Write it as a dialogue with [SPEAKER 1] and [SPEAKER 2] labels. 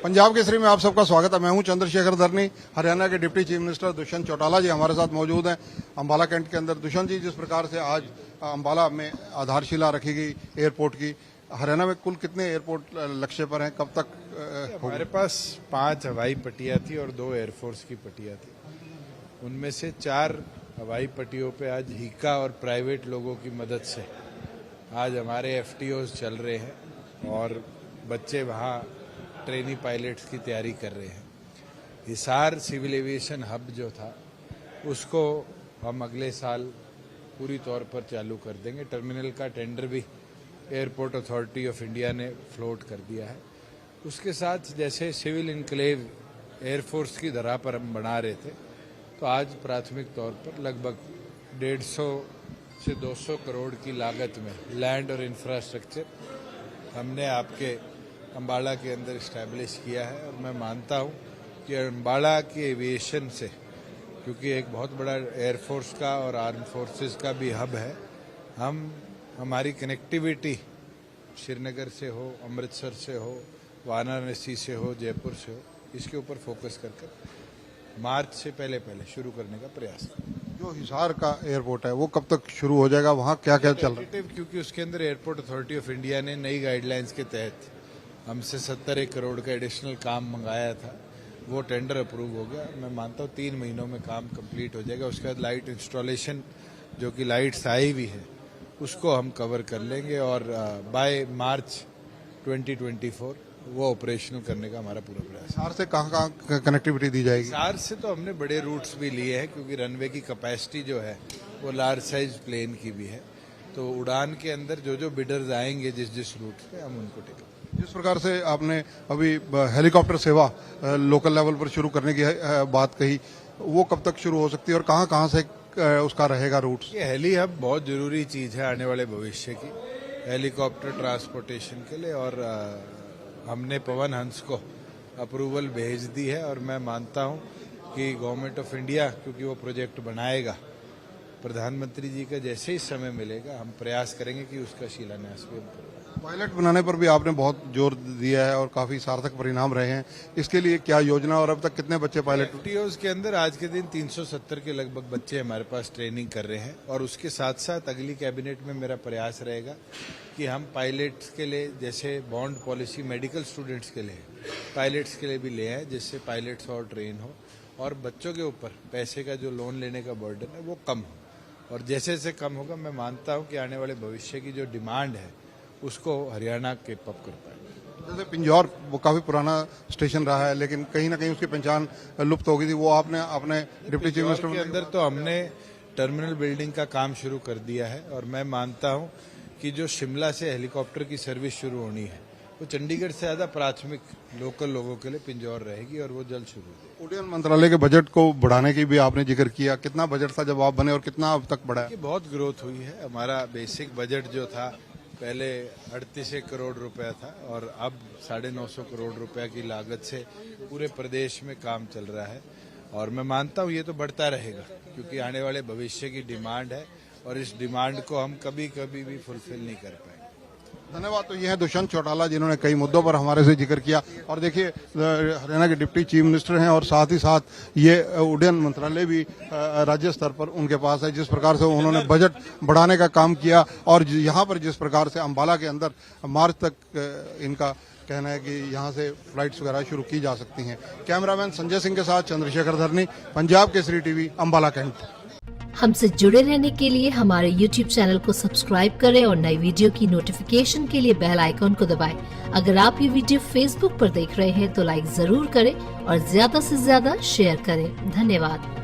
[SPEAKER 1] पंजाब केसरी में आप सबका स्वागत है। मैं हूं चंद्रशेखर धरनी। हरियाणा के deputy chief minister Dushyant Chautala ji हमारे साथ मौजूद हैं अंबाला कैंट के अंदर। दुष्यंत जी, जिस प्रकार से आज अंबाला में आधारशिला रखी गई एयरपोर्ट की, हरियाणा में कुल कितने एयरपोर्ट लक्ष्य पर हैं, कब तक?
[SPEAKER 2] हमारे पास 5 हवाई पट्टियां थी और 2 एयरफोर्स की पट्टियां थी। उनमें से 4 हवाई पट्टियों पे आज हीका और प्राइवेट लोगों की मदद से आज हमारे एफटीओज चल रहे हैं और बच्चे वहाँ ट्रेनी पायलट्स की तैयारी कर रहे हैं। हिसार सिविल एविएशन हब जो था उसको हम अगले साल पूरी तौर पर चालू कर देंगे। टर्मिनल का टेंडर भी एयरपोर्ट अथॉरिटी ऑफ इंडिया ने फ्लोट कर दिया है। उसके साथ जैसे सिविल इनक्लेव एयरफोर्स की धरा पर हम बना रहे थे, तो आज प्राथमिक तौर पर लगभग 150 से 200 करोड़ की लागत में लैंड और इंफ्रास्ट्रक्चर हमने आपके अंबाला के अंदर इस्टेब्लिश किया है। और मैं मानता हूं कि अंबाला की एविएशन से, क्योंकि एक बहुत बड़ा एयरफोर्स का और आर्म फोर्सेस का भी हब है, हमारी कनेक्टिविटी श्रीनगर से हो, अमृतसर से हो, वाराणसी से हो, जयपुर से हो, इसके ऊपर फोकस कर मार्च से पहले शुरू करने का प्रयास करें।
[SPEAKER 1] जो हिसार का एयरपोर्ट है वो कब तक शुरू हो जाएगा? वहाँ क्या क्या चल रहा है?
[SPEAKER 2] क्योंकि उसके अंदर एयरपोर्ट अथॉरिटी ऑफ इंडिया ने नई गाइडलाइंस के तहत हमसे 70 करोड़ का एडिशनल काम मंगाया था। वो टेंडर अप्रूव हो गया। मैं मानता हूँ 3 महीनों में काम कंप्लीट हो जाएगा। उसके बाद लाइट इंस्टॉलेशन, जो कि लाइट्स आई हुई है, उसको हम कवर कर लेंगे और बाय मार्च 2024 वो ऑपरेशनल करने का हमारा पूरा प्रयास।
[SPEAKER 1] हिसार से कहाँ कनेक्टिविटी दी जाएगी?
[SPEAKER 2] हिसार से तो हमने बड़े रूट्स भी लिए हैं, क्योंकि रनवे की कैपेसिटी जो है वो लार्ज साइज प्लेन की भी है। तो उड़ान के अंदर जो बिडर्स आएंगे जिस रूट पे, हम उनको टिकट।
[SPEAKER 1] जिस प्रकार से आपने अभी हेलीकॉप्टर सेवा लोकल लेवल पर शुरू करने की बात कही, वो कब तक शुरू हो सकती है और कहाँ से उसका रहेगा रूट?
[SPEAKER 2] ये हेली हब बहुत जरूरी चीज है आने वाले भविष्य की, हेलीकॉप्टर ट्रांसपोर्टेशन के लिए। और हमने पवन हंस को अप्रूवल भेज दी है और मैं मानता हूं कि गवर्नमेंट ऑफ इंडिया, क्योंकि वो प्रोजेक्ट बनाएगा, प्रधानमंत्री जी का जैसे ही समय मिलेगा हम प्रयास करेंगे कि उसका शिलान्यास भी हम करें।
[SPEAKER 1] पायलट बनाने पर भी आपने बहुत जोर दिया है और काफी सार्थक परिणाम रहे हैं। इसके लिए क्या योजना और अब तक कितने बच्चे पायलट?
[SPEAKER 2] एफटीओज के अंदर आज के दिन 370 के लगभग बच्चे हमारे पास ट्रेनिंग कर रहे हैं। और उसके साथ साथ अगली कैबिनेट में मेरा प्रयास रहेगा कि हम पायलट्स के लिए, जैसे बॉन्ड पॉलिसी मेडिकल स्टूडेंट्स के लिए, पायलट्स के लिए भी ले आए, जिससे पायलट्स और ट्रेन हो और बच्चों के ऊपर पैसे का जो लोन लेने का बर्डन है वो कम हो। और जैसे जैसे कम होगा, मैं मानता हूं कि आने वाले भविष्य की जो डिमांड है उसको हरियाणा के पप कर पाएगा।
[SPEAKER 1] जैसे पिंजौर वो काफी पुराना स्टेशन रहा है, लेकिन कहीं ना कहीं उसकी पहचान लुप्त हो गई थी। वो आपने अपने डिप्टी चीफ मिनिस्टर
[SPEAKER 2] के अंदर तो हमने टर्मिनल बिल्डिंग का काम शुरू कर दिया है। और मैं मानता हूं कि जो शिमला से हेलीकॉप्टर की सर्विस शुरू होनी है, वो चंडीगढ़ से ज्यादा प्राथमिक लोकल लोगों के लिए पिंजौर रहेगी और वो जल्द शुरू होगी।
[SPEAKER 1] उड्डयन मंत्रालय के बजट को बढ़ाने की भी आपने जिक्र किया। कितना बजट था जब आप बने और कितना अब तक बढ़ा है?
[SPEAKER 2] बहुत ग्रोथ हुई है। हमारा बेसिक बजट जो था पहले 38 करोड़ रुपया था और अब 950 करोड़ रुपया की लागत से पूरे प्रदेश में काम चल रहा है। और मैं मानता हूँ ये तो बढ़ता रहेगा, क्योंकि आने वाले भविष्य की डिमांड है और इस डिमांड को हम कभी भी फुलफिल नहीं कर पाएंगे।
[SPEAKER 1] धन्यवाद। तो ये है दुष्यंत चौटाला, जिन्होंने कई मुद्दों पर हमारे से जिक्र किया। और देखिए, हरियाणा के डिप्टी चीफ मिनिस्टर हैं और साथ ही साथ ये उड्डयन मंत्रालय भी राज्य स्तर पर उनके पास है। जिस प्रकार से उन्होंने बजट बढ़ाने का काम किया और यहाँ पर जिस प्रकार से अंबाला के अंदर मार्च तक इनका कहना है कि यहाँ से फ्लाइट्स वगैरह शुरू की जा सकती हैं। कैमरामैन संजय सिंह के साथ चंद्रशेखर धरनी, पंजाब केसरी टीवी, अंबाला कैंट।
[SPEAKER 3] हमसे जुड़े रहने के लिए हमारे YouTube चैनल को सब्सक्राइब करें और नई वीडियो की नोटिफिकेशन के लिए बेल आइकॉन को दबाएं। अगर आप ये वीडियो Facebook पर देख रहे हैं तो लाइक जरूर करें और ज्यादा से ज्यादा शेयर करें। धन्यवाद।